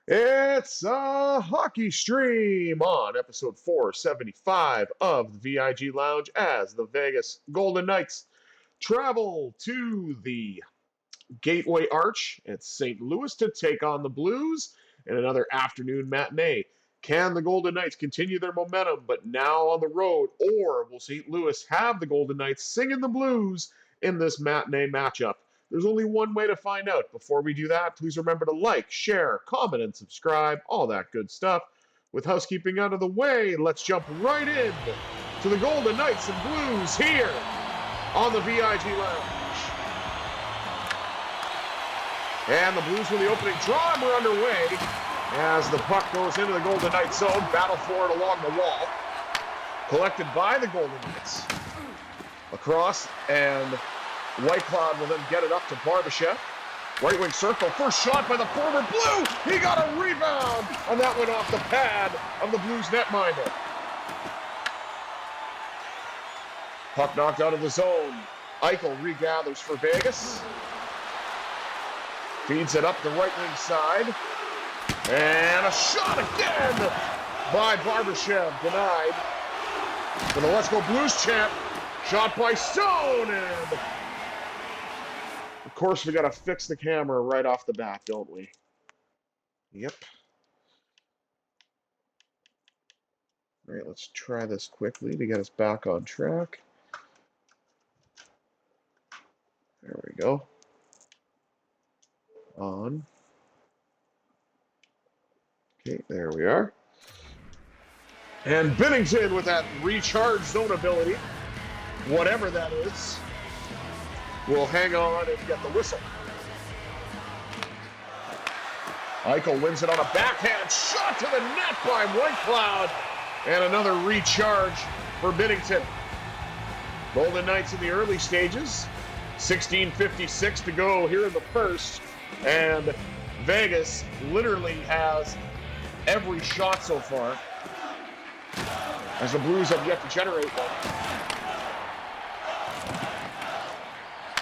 It's a hockey stream on episode 475 of the VIG Lounge as the Vegas Golden Knights travel to the Gateway Arch at St. Louis to take on the Blues in another afternoon matinee. Can the Golden Knights continue their momentum, but now on the road, or will St. Louis have the Golden Knights singing the Blues in this matinee matchup? There's only one way to find out. Before we do that, please remember to like, share, comment, and subscribe, all that good stuff. With housekeeping out of the way, let's jump right in to the Golden Knights and Blues here on the VIG Lounge. And the Blues with the opening draw, and we're underway as the puck goes into the Golden Knights zone. Battle for it along the wall. Collected by the Golden Knights. Across, and White Cloud will then get it up to Barbashev. Right wing circle, first shot by the former Blue. He got a rebound, and that went off the pad of the Blues netminder. Puck knocked out of the zone. Eichel regathers for Vegas. Feeds it up the right wing side. And a shot again by Barbashev, denied. For the Let's Go Blues chant, shot by Stone, and of course we got to fix the camera right off the bat, don't we? Yep. All right, let's try this quickly to get us back on track. There we go. On. Okay, there we are. And Binnington with that recharge zone ability, whatever that is, will hang on and get the whistle. Eichel wins it on a backhand shot to the net by White Cloud, and another recharge for Binnington. Golden Knights in the early stages, 16:56 to go here in the first, and Vegas literally has every shot so far, as the Blues have yet to generate one.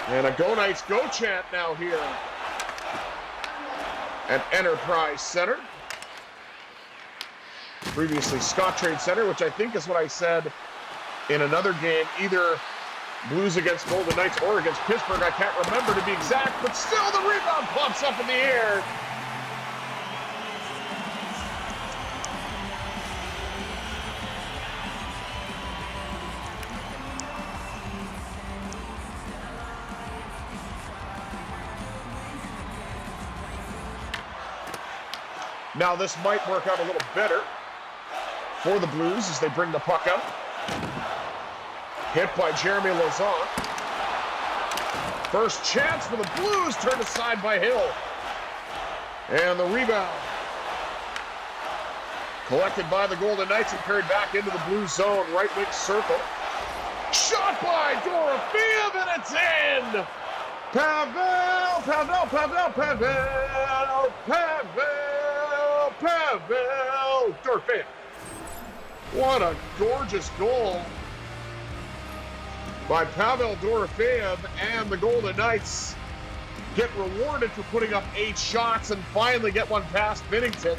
And a Go Knights Go chant now here at Enterprise Center. Previously Scott Trade Center, which I think is what I said in another game, either Blues against Golden Knights or against Pittsburgh. I can't remember to be exact, but still the rebound pops up in the air. Now this might work out a little better for the Blues as they bring the puck out. Hit by Jeremy Lauzon. First chance for the Blues, turned aside by Hill. And the rebound collected by the Golden Knights and carried back into the Blues zone, right wing circle. Shot by Dorofeyev, and it's in! Pavel Dorofeyev. What a gorgeous goal by Pavel Dorofeyev, and the Golden Knights get rewarded for putting up 8 shots and finally get one past Binnington.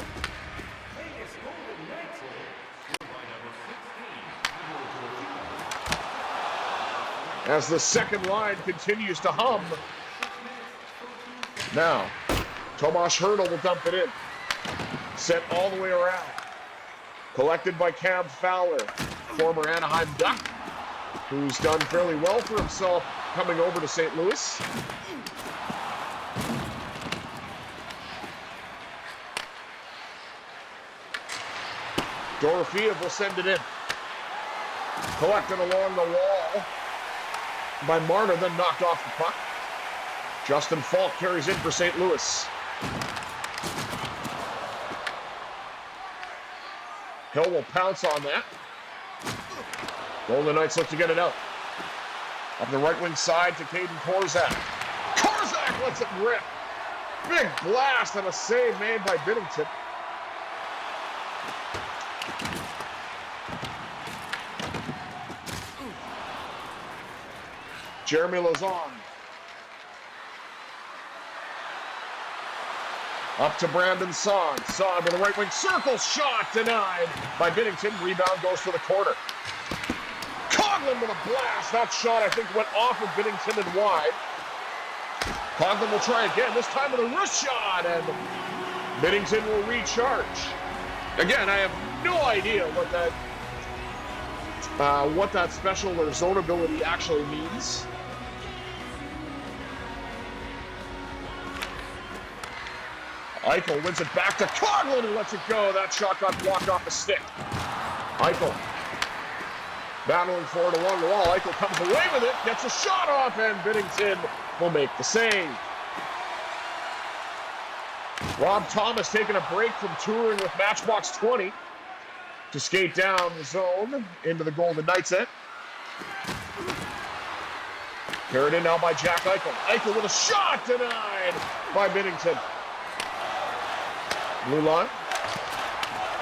As the second line continues to hum. Now, Tomas Hertl will dump it in. Sent all the way around. Collected by Cam Fowler, former Anaheim Duck, who's done fairly well for himself coming over to St. Louis. Dorofeyev will send it in. Collected along the wall by Marner, then knocked off the puck. Justin Falk carries in for St. Louis. Hill will pounce on that. Golden Knights look to get it out. Up the right wing side to Caden Korczak. Korczak lets it rip. Big blast and a save made by Binnington. Jeremy Lauzon Up to Brandon Son. Son with a right wing circle shot denied by Binnington. Rebound goes to the corner. Coghlan with a blast. That shot, I think, went off of Binnington and wide. Coghlan will try again, this time with a wrist shot, and Binnington will recharge. Again, I have no idea what that special or zone ability actually means. Eichel wins it back to Coghlan, who lets it go. That shot got blocked off the stick. Eichel battling for it along the wall. Eichel comes away with it, gets a shot off, and Binnington will make the save. Rob Thomas taking a break from touring with Matchbox 20 to skate down the zone into the Golden Knights end. Carried in now by Jack Eichel. Eichel with a shot denied by Binnington. Blue line.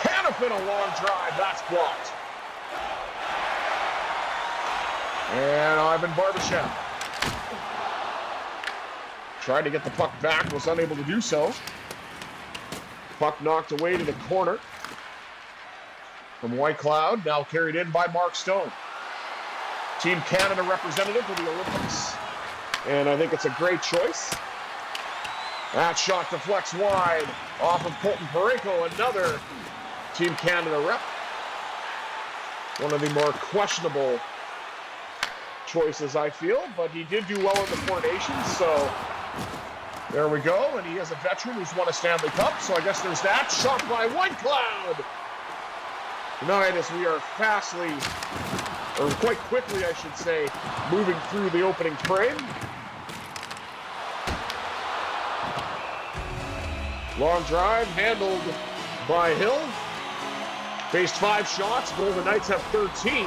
Hanifin a long drive. That's blocked. And Ivan Barbashev tried to get the puck back, was unable to do so. Puck knocked away to the corner from White Cloud, now carried in by Mark Stone. Team Canada representative for the Olympics. And I think it's a great choice. That shot deflects wide off of Colton Parayko, another Team Canada rep. One of the more questionable choices, I feel, but he did do well in the Four Nations, so there we go. And he is a veteran who's won a Stanley Cup, so I guess there's that. Shot by White Cloud. Tonight, as we are fastly, or quite quickly, I should say, moving through the opening frame. Long drive, handled by Hill. Faced 5 shots. Golden Knights have 13.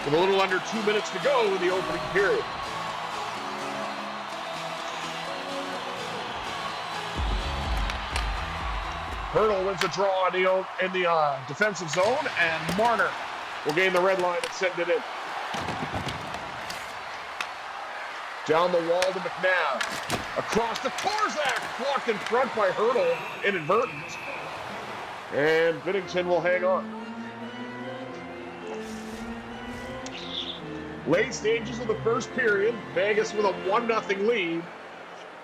With a little under 2 minutes to go in the opening period. Hurdle wins a draw in the defensive zone, and Marner will gain the red line and send it in. Down the wall to McNabb. Across to Korzak, blocked in front by Hurdle, inadvertent. And Binnington will hang on. Late stages of the first period, Vegas with a 1-0 lead,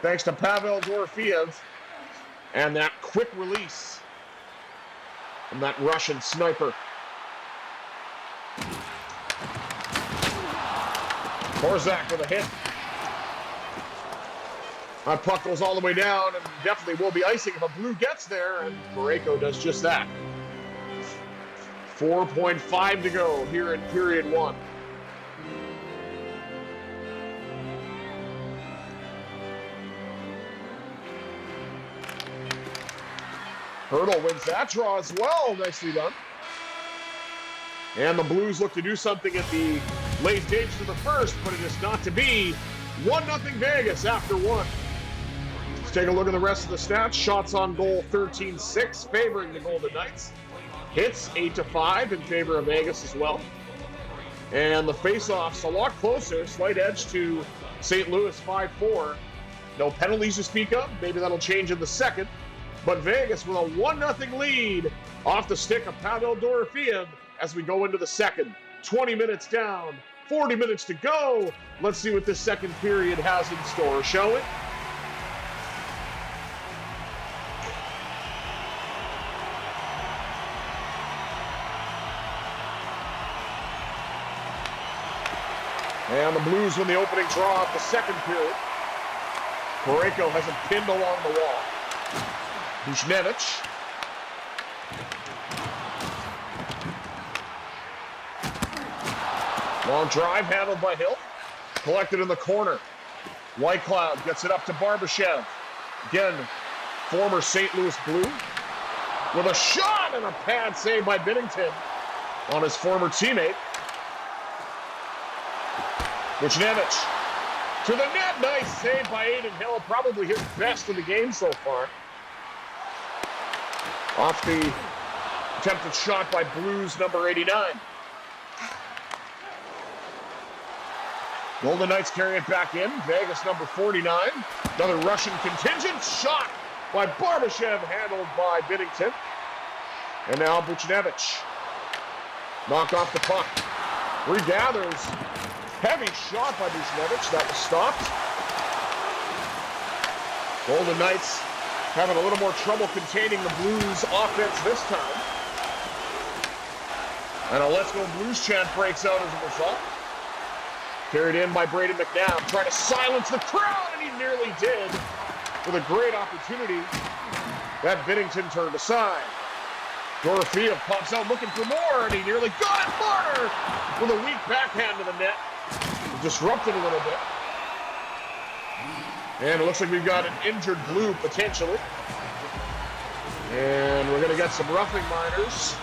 thanks to Pavel Dorofeyev and that quick release from that Russian sniper. Korzak with a hit. That puck goes all the way down and definitely will be icing if a blue gets there, and Parayko does just that. 4.5 to go here in period 1. Hurdle wins that draw as well. Nicely done. And the Blues look to do something at the late stages of the first, but it is not to be. 1-0 Vegas after 1. Let's take a look at the rest of the stats. Shots on goal 13-6, favoring the Golden Knights. Hits 8-5 in favor of Vegas as well. And the face-offs a lot closer. Slight edge to St. Louis 5-4. No penalties to speak of. Maybe that'll change in the second. But Vegas with a 1-0 lead off the stick of Pavel Dorofeyev as we go into the second. 20 minutes down, 40 minutes to go. Let's see what this second period has in store, shall we? And the Blues win the opening draw of the second period. Parayko has it pinned along the wall. Buchnevich. Long drive handled by Hill. Collected in the corner. White Cloud gets it up to Barbashev. Again, former St. Louis Blue. With a shot and a pad save by Binnington on his former teammate. Buchnevich to the net. Nice save by Aidin Hill. Probably his best of the game so far. Off the attempted shot by Blues number 89. Golden Knights carry it back in. Vegas number 49. Another Russian contingent shot by Barbashev, handled by Binnington. And now Buchnevich. Knocked off the puck. Regathers. Heavy shot by Buchnevich. That was stopped. Golden Knights having a little more trouble containing the Blues offense this time. And a Let's Go Blues chant breaks out as a result. Carried in by Braden McNabb, trying to silence the crowd, and he nearly did with a great opportunity that Binnington turned aside. Dorofeyev pops out looking for more, and he nearly got it. Marner with a weak backhand to the net. Disrupted a little bit. And it looks like we've got an injured Blue, potentially. And we're going to get some roughing minors.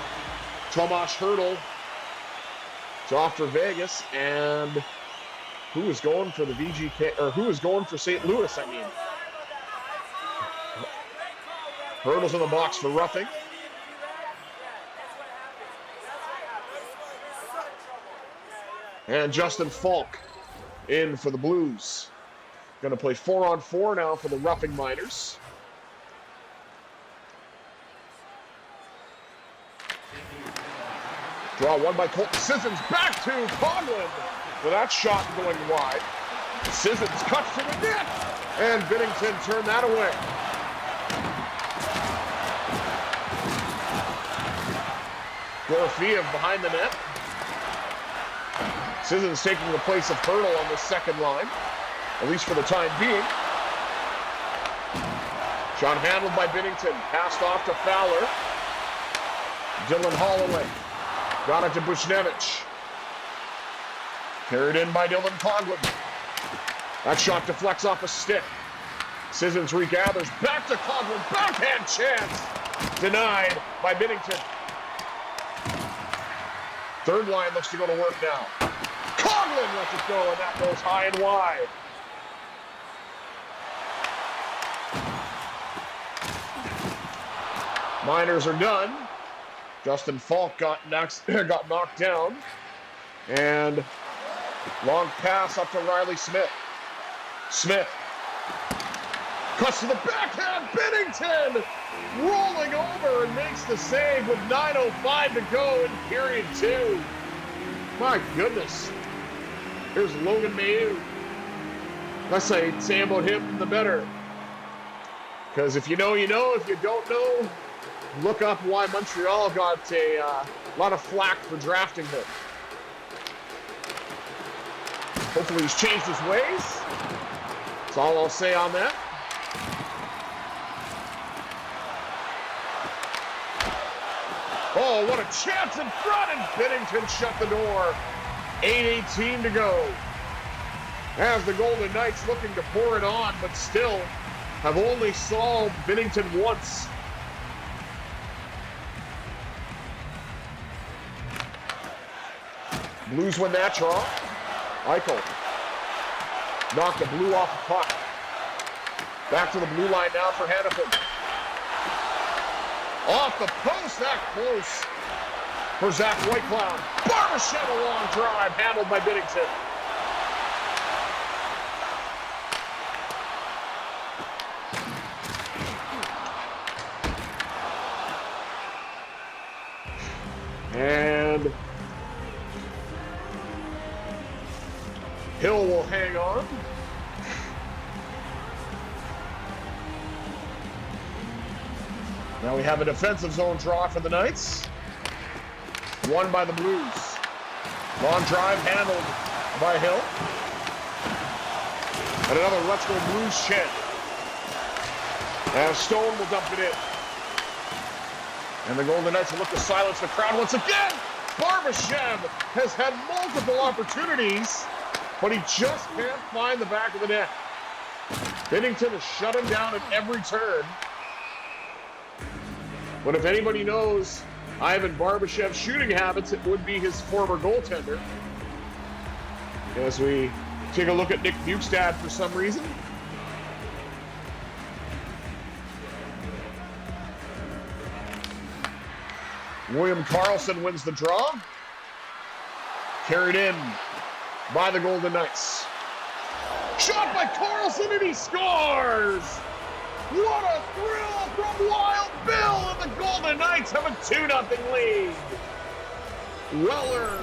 Tomas Hertl is off for Vegas, and who is going for the VGK, or who is going for St. Louis, I mean. Hertl's in the box for roughing. And Justin Falk in for the Blues. Going to play 4-on-4 now for the roughing minors. Draw one by Colton Sissons, back to Coghlan with that shot going wide. Sissons cuts to the net, and Binnington turned that away. Dorofeyev behind the net. Sissons taking the place of Hertl on the second line, at least for the time being. Shot handled by Binnington, passed off to Fowler. Dylan Holloway. Got it to Buchnevich. Carried in by Dylan Coghlan. That shot deflects off a stick. Sissons regathers. Back to Coghlan. Backhand chance. Denied by Binnington. Third line looks to go to work now. Coghlan lets it go, and that goes high and wide. Minors are done. Justin Falk got knocked down. And long pass up to Riley Smith. Smith cuts to the backhand. Binnington rolling over and makes the save with 9:05 to go in period 2. My goodness. Here's Logan Mailloux. Less I say about him, the better. Because if you know, you know. If you don't know, look up why Montreal got a lot of flack for drafting him. Hopefully he's changed his ways. That's all I'll say on that. Oh, what a chance in front, and Binnington shut the door. 8:18 to go. As the Golden Knights looking to pour it on, but still have only saw Binnington once. Blues win that draw. Eichel knocked the Blue off the puck. Back to the blue line now for Hannafin. Off the post, that close for Zach Whitecloud. Barbashev, a long drive, handled by Binnington. And Hill will hang on. Now we have a defensive zone draw for the Knights. Won by the Blues. Long drive handled by Hill. And another Let's Go Blues chant. And Stone will dump it in. And the Golden Knights will look to silence the crowd once again. Barbashev has had multiple opportunities, but he just can't find the back of the net. Binnington has shut him down at every turn. But if anybody knows Ivan Barbashev's shooting habits, it would be his former goaltender. As we take a look at Nick Bukestad for some reason. William Karlsson wins the draw. Carried in by the Golden Knights. Shot by Karlsson, and he scores! What a thrill from Wild Bill, and the Golden Knights have a 2-0 lead. Weller.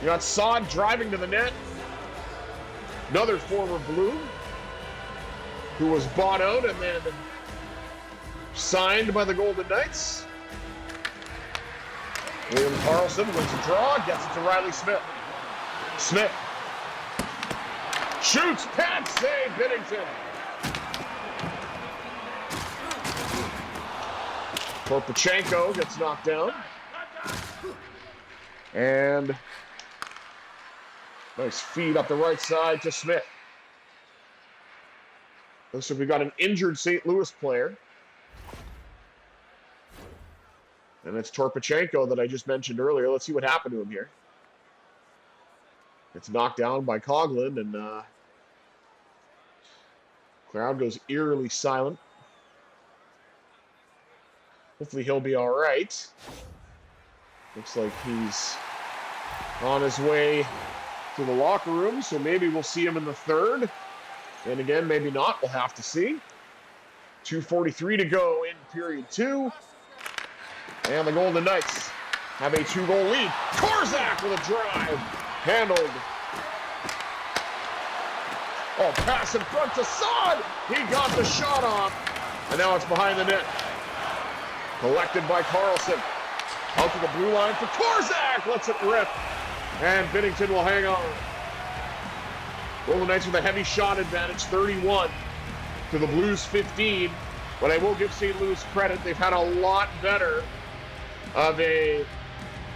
You got Sod driving to the net. Another former Blue who was bought out and then signed by the Golden Knights. William Karlsson wins a draw, gets it to Riley Smith. Smith shoots, pad save, Binnington. Torpachenko gets knocked down. And nice feed up the right side to Smith. Looks like we got an injured St. Louis player. And it's Torpachenko that I just mentioned earlier. Let's see what happened to him here. It's knocked down by Coughlin, and crowd goes eerily silent. Hopefully he'll be all right. Looks like he's on his way to the locker room, so maybe we'll see him in the third. And again, maybe not. We'll have to see. 2:43 to go in period 2. And the Golden Knights have a 2-goal lead. Korzak with a drive. Handled. Oh, pass in front to Sod. He got the shot off. And now it's behind the net. Collected by Karlsson. Out to the blue line for Korzak. Lets it rip. And Binnington will hang on. Golden Knights with a heavy shot advantage, 31 to the Blues 15. But I will give St. Louis credit. They've had a lot better of a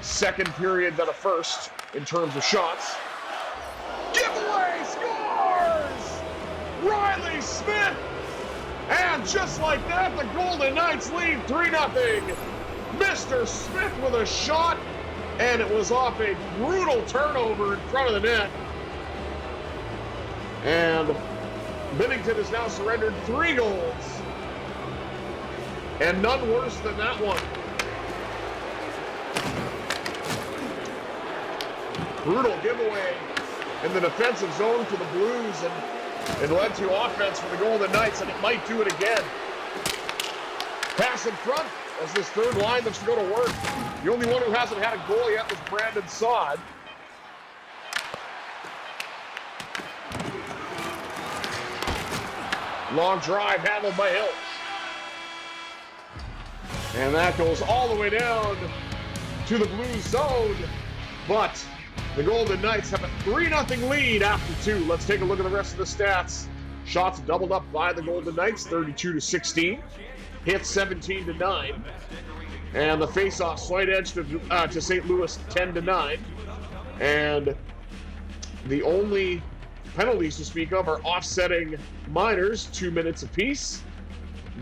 second period than a first in terms of shots. Giveaway scores! Riley Smith! And just like that, the Golden Knights lead 3-0. Mr. Smith with a shot, and it was off a brutal turnover in front of the net. And Binnington has now surrendered 3 goals. And none worse than that one. Brutal giveaway in the defensive zone for the Blues, and it led to offense for the Golden Knights, and it might do it again. Pass in front as this third line looks to go to work. The only one who hasn't had a goal yet was Brandon Saad. Long drive handled by Hill. And that goes all the way down to the Blues zone. But the Golden Knights have a 3-0 lead after 2. Let's take a look at the rest of the stats. Shots doubled up by the Golden Knights, 32-16. Hits 17-9. And the face-off slight edge to St. Louis, 10-9. And the only penalties to speak of are offsetting minors, 2 minutes apiece.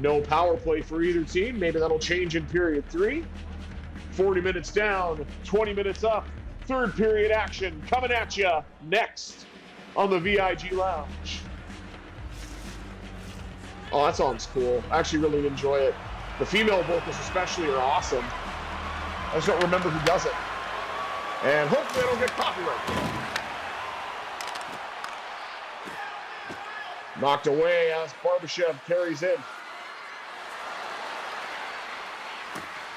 No power play for either team. Maybe that'll change in period 3. 40 minutes down, 20 minutes up. Third period action coming at you next on the VIG Lounge. Oh, that sounds cool. I actually really enjoy it. The female vocals especially are awesome. I just don't remember who does it. And hopefully I don't get copyright. Knocked away as Barbashev carries in.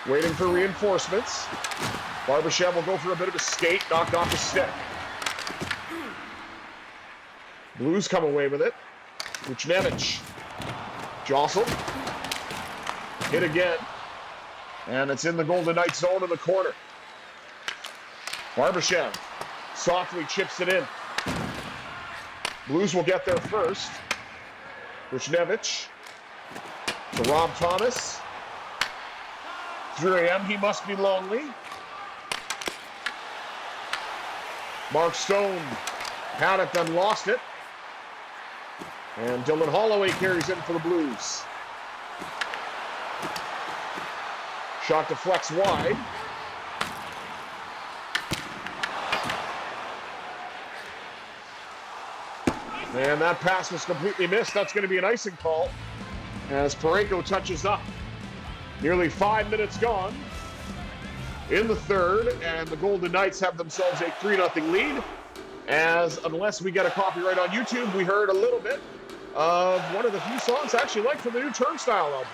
Waiting for reinforcements. Barbashev will go for a bit of a skate, knocked off the stick. Blues come away with it. Buchnevich jostled. Hit again. And it's in the Golden Knights zone in the corner. Barbashev softly chips it in. Blues will get there first. Buchnevich to Rob Thomas. 3 a.m. He must be lonely. Mark Stone had it, then lost it. And Dylan Holloway carries in for the Blues. Shot deflects wide. And that pass was completely missed. That's going to be an icing call as Parayko touches up. Nearly 5 minutes gone in the third, and the Golden Knights have themselves a 3-0 lead. As unless we get a copyright on YouTube, we heard a little bit of one of the few songs I actually like from the new Turnstile album.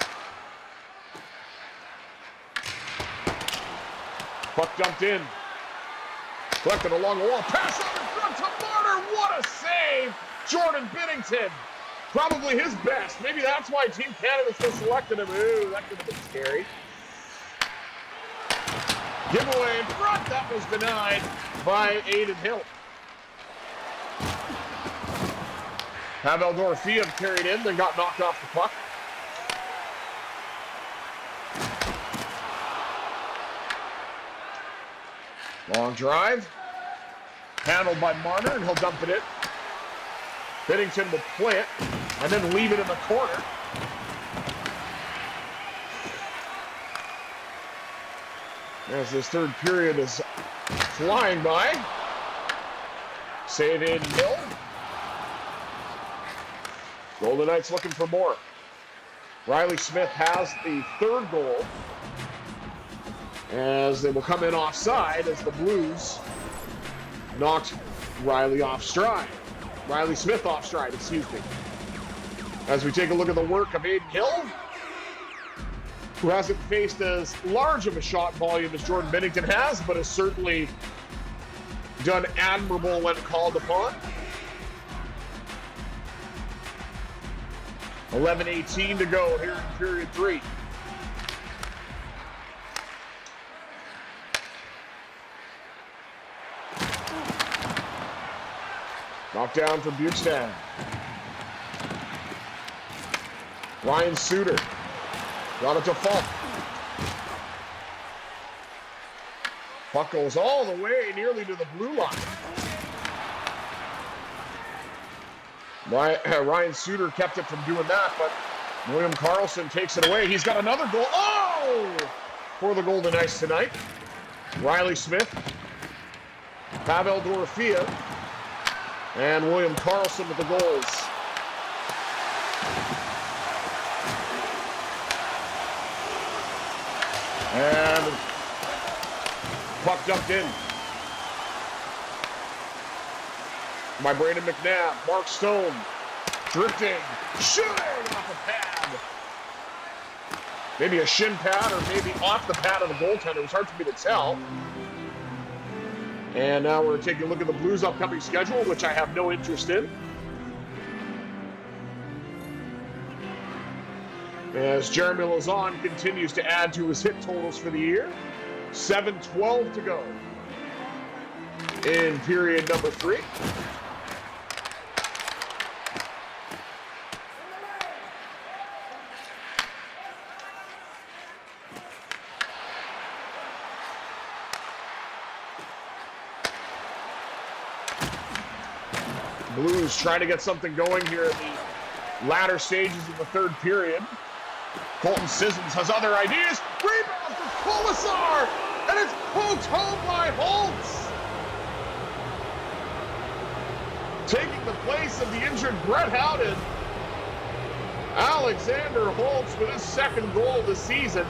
Puck dumped in. Collected along the wall. Pass out in front to Marner. What a save! Jordan Binnington. Probably his best. Maybe that's why Team Canada still selected him. Ooh, that could have been scary. Giveaway in front. That was denied by Aidin Hill. Pavel Dorofeyev carried in, then got knocked off the puck. Long drive. Handled by Marner, and he'll dump it in. Binnington will play it, and then leave it in the corner. As this third period is flying by. Save Aidin Hill. Golden Knights looking for more. Riley Smith has the third goal. As they will come in offside as the Blues knocked Riley off stride. Riley Smith off stride, excuse me. As we take a look at the work of Aidin Hill, who hasn't faced as large of a shot volume as Jordan Binnington has, but has certainly done admirable when called upon. 11:18 to go here in period 3. Knocked down from Bukestad. Ryan Suter. Got it to Falk. Puck goes all the way nearly to the blue line. Ryan Suter kept it from doing that, but William Karlsson takes it away. He's got another goal. Oh! For the Golden Knights tonight. Riley Smith, Pavel Dorofeyev, and William Karlsson with the goals. And puck dumped in by Brandon McNabb. Mark Stone drifting, shooting off a pad. Maybe a shin pad or maybe off the pad of the goaltender. It was hard for me to tell. And now we're taking a look at the Blues' upcoming schedule, which I have no interest in. As Jeremy Lauzon continues to add to his hit totals for the year. 7:12 to go in period number 3. Blues trying to get something going here in the latter stages of the third period. Colton Sissons has other ideas. Rebound for Commissar, and it's poked home by Holtz. Taking the place of the injured Brett Howden, Alexander Holtz with his second goal this season.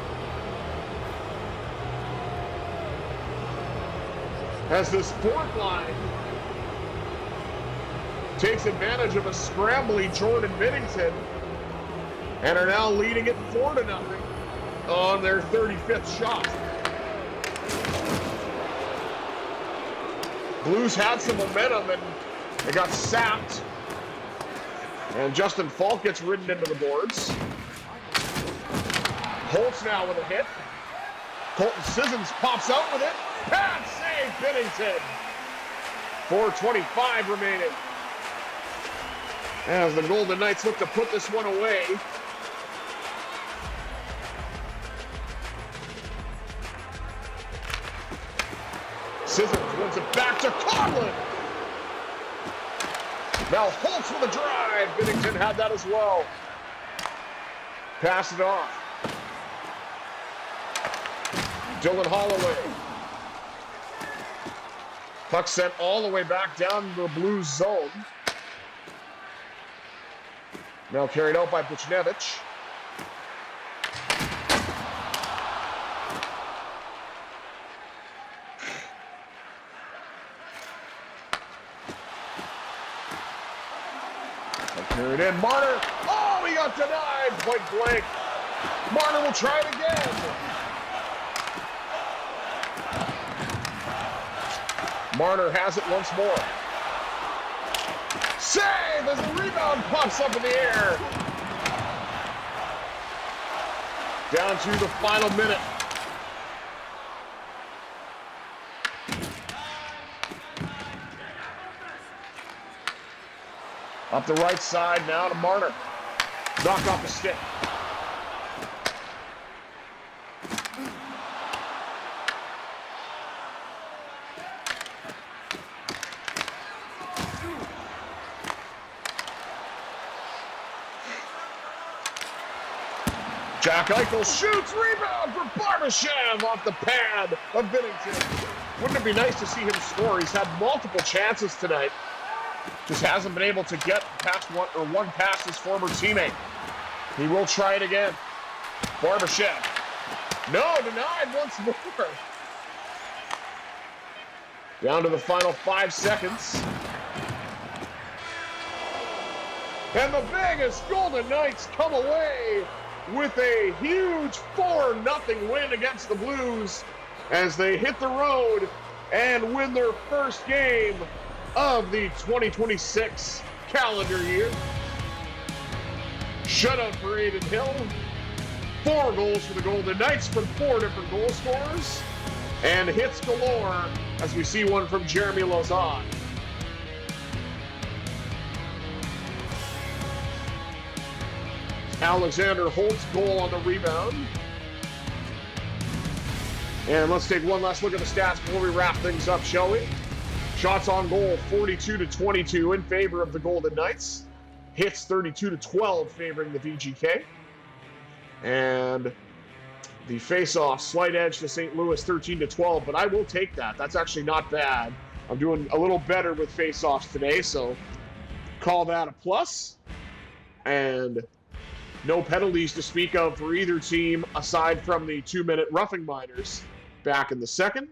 As this fourth line takes advantage of a scrambly Jordan Binnington and are now leading it 4-0 on their 35th shot. Blues had some momentum and they got sapped. And Justin Falk gets ridden into the boards. Holtz now with a hit. Colton Sissons pops out with it. Pad save Binnington. 4:25 remaining. As the Golden Knights look to put this one away. Sissons wins it back to Coughlin. Now Holtz with a drive. Binnington had that as well. Pass it off. Dylan Holloway. Puck sent all the way back down to the Blues zone. Now carried out by Buchnevich. Carry it in. Marner. Oh, he got denied. Point blank. Marner will try it again. Marner has it once more. Save as the rebound pops up in the air. Down to the final minute. Up the right side now to Marner. Knocked off the stick. Jack Eichel shoots, rebound for Barbashev off the pad of Binnington. Wouldn't it be nice to see him score? He's had multiple chances tonight. Just hasn't been able to get past one past his former teammate. He will try it again. Barbashev. No, denied once more. Down to the final 5 seconds. And the Vegas Golden Knights come away with a huge 4-0 win against the Blues as they hit the road and win their first game of the 2026 calendar year. Shutout for Aidin Hill. 4 goals for the Golden Knights from 4 different goal scorers. And hits galore as we see one from Jeremy Lauzon. Alexander Holtz goal on the rebound. And let's take one last look at the stats before we wrap things up, shall we? Shots on goal 42-22 in favor of the Golden Knights. Hits 32-12 favoring the VGK. And the face-off slight edge to St. Louis 13-12, but I will take that. That's actually not bad. I'm doing a little better with face-offs today, so call that a plus. And no penalties to speak of for either team aside from the 2-minute roughing minors back in the second.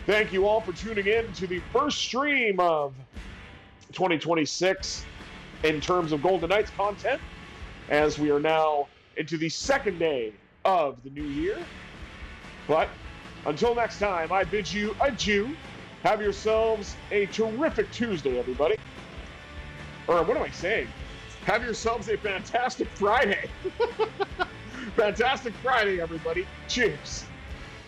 Thank you all for tuning in to the first stream of 2026 in terms of Golden Knights content, as we are now into the second day of the new year. But until next time, I bid you adieu. Have yourselves a terrific Tuesday, everybody. Or what am I saying? Have yourselves a fantastic Friday. Fantastic Friday, everybody. Cheers.